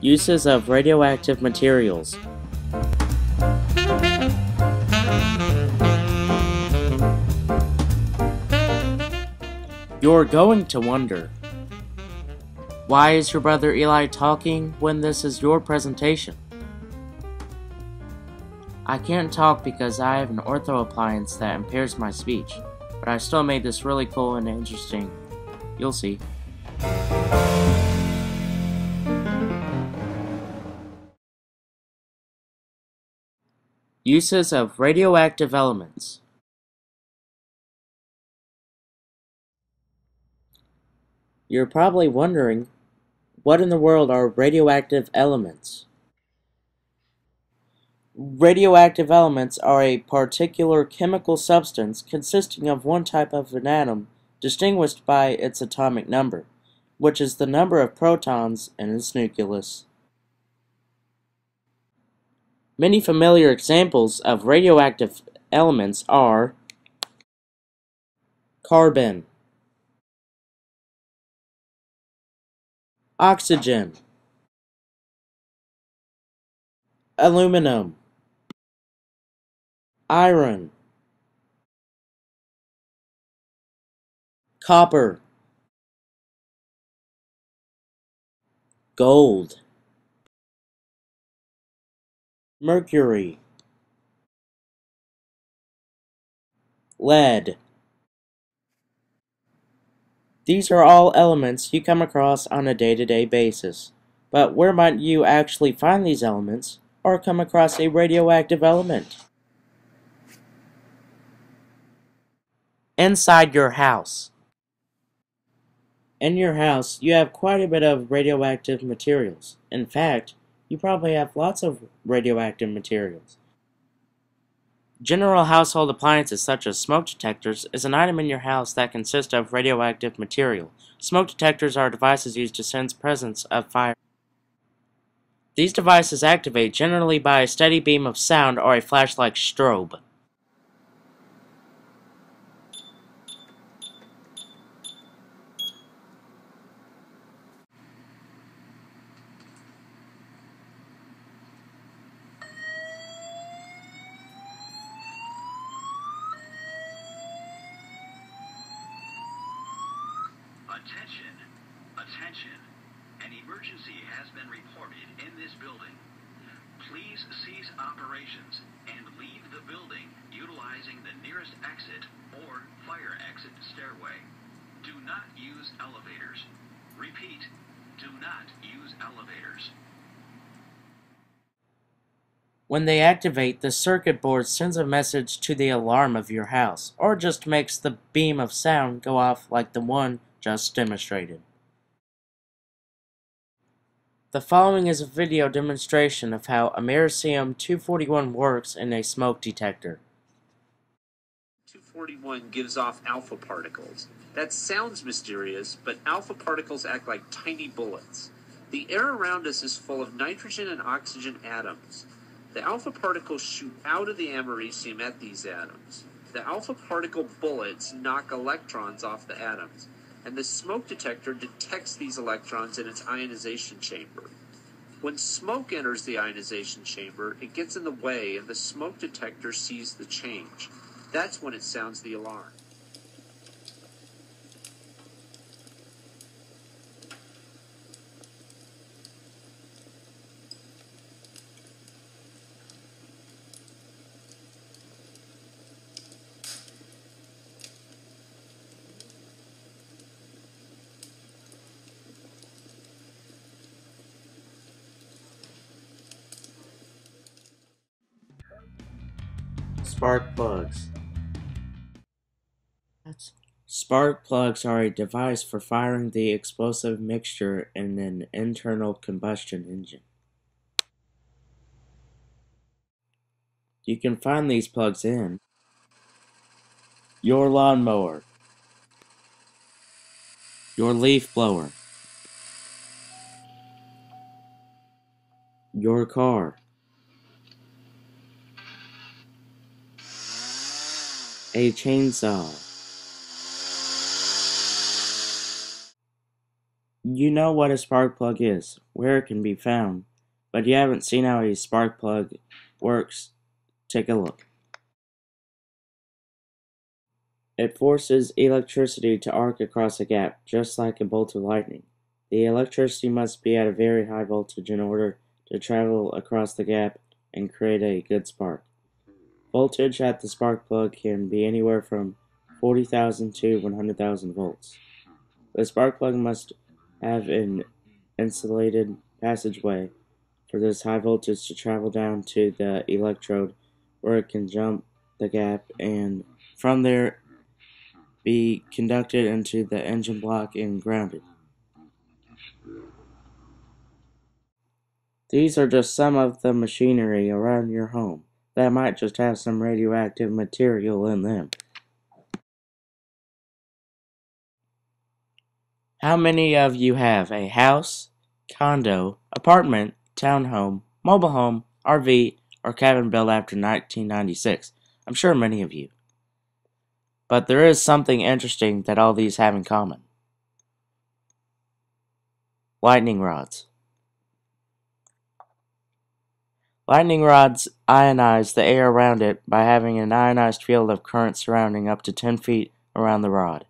Uses of radioactive materials. You're going to wonder, why is your brother Eli talking when this is your presentation? I can't talk because I have an ortho appliance that impairs my speech, but I still made this really cool and interesting. You'll see. Uses of radioactive elements. You're probably wondering, what in the world are radioactive elements? Radioactive elements are a particular chemical substance consisting of one type of an atom distinguished by its atomic number, which is the number of protons in its nucleus. Many familiar examples of radioactive elements are carbon, oxygen, aluminum, iron, copper, gold, mercury, lead. These are all elements you come across on a day-to-day basis. But where might you actually find these elements, or come across a radioactive element? Inside your house. In your house, you have quite a bit of radioactive materials. In fact, you probably have lots of radioactive materials. General household appliances such as smoke detectors is an item in your house that consists of radioactive material. Smoke detectors are devices used to sense presence of fire. These devices activate generally by a steady beam of sound or a flash-like strobe. Attention! Attention! An emergency has been reported in this building. Please cease operations and leave the building utilizing the nearest exit or fire exit stairway. Do not use elevators. Repeat, do not use elevators. When they activate, the circuit board sends a message to the alarm of your house, or just makes the beam of sound go off like the one just demonstrated. The following is a video demonstration of how Americium-241 works in a smoke detector. 241 gives off alpha particles. That sounds mysterious, but alpha particles act like tiny bullets. The air around us is full of nitrogen and oxygen atoms. The alpha particles shoot out of the americium at these atoms. The alpha particle bullets knock electrons off the atoms, and the smoke detector detects these electrons in its ionization chamber. When smoke enters the ionization chamber, it gets in the way and the smoke detector sees the change. That's when it sounds the alarm. Spark plugs. Spark plugs are a device for firing the explosive mixture in an internal combustion engine. You can find these plugs in your lawnmower, your leaf blower, your car, a chainsaw, You know what a spark plug is, where it can be found, but you haven't seen how a spark plug works. Take a look. It forces electricity to arc across a gap, just like a bolt of lightning. The electricity must be at a very high voltage in order to travel across the gap and create a good spark. Voltage at the spark plug can be anywhere from 40,000 to 100,000 volts. The spark plug must have an insulated passageway for this high voltage to travel down to the electrode where it can jump the gap and from there be conducted into the engine block and grounded. These are just some of the machinery around your home that might just have some radioactive material in them. How many of you have a house, condo, apartment, townhome, mobile home, RV, or cabin built after 1996? I'm sure many of you. But there is something interesting that all these have in common. Lightning rods. Lightning rods ionize the air around it by having an ionized field of current surrounding up to 10 feet around the rod.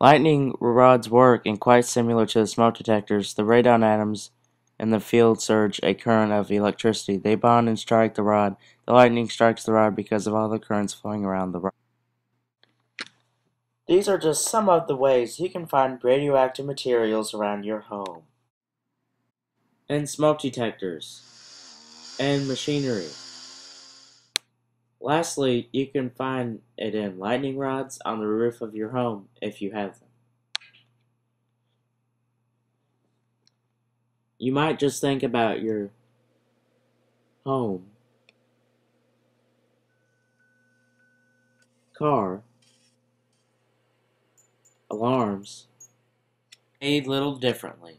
Lightning rods work in quite similar to the smoke detectors. The radon atoms in the field surge a current of electricity. They bond and strike the rod. The lightning strikes the rod because of all the currents flowing around the rod. These are just some of the ways you can find radioactive materials around your home. And smoke detectors. And machinery. Lastly, you can find it in lightning rods on the roof of your home if you have them. You might just think about your home, car, alarms, made little differently.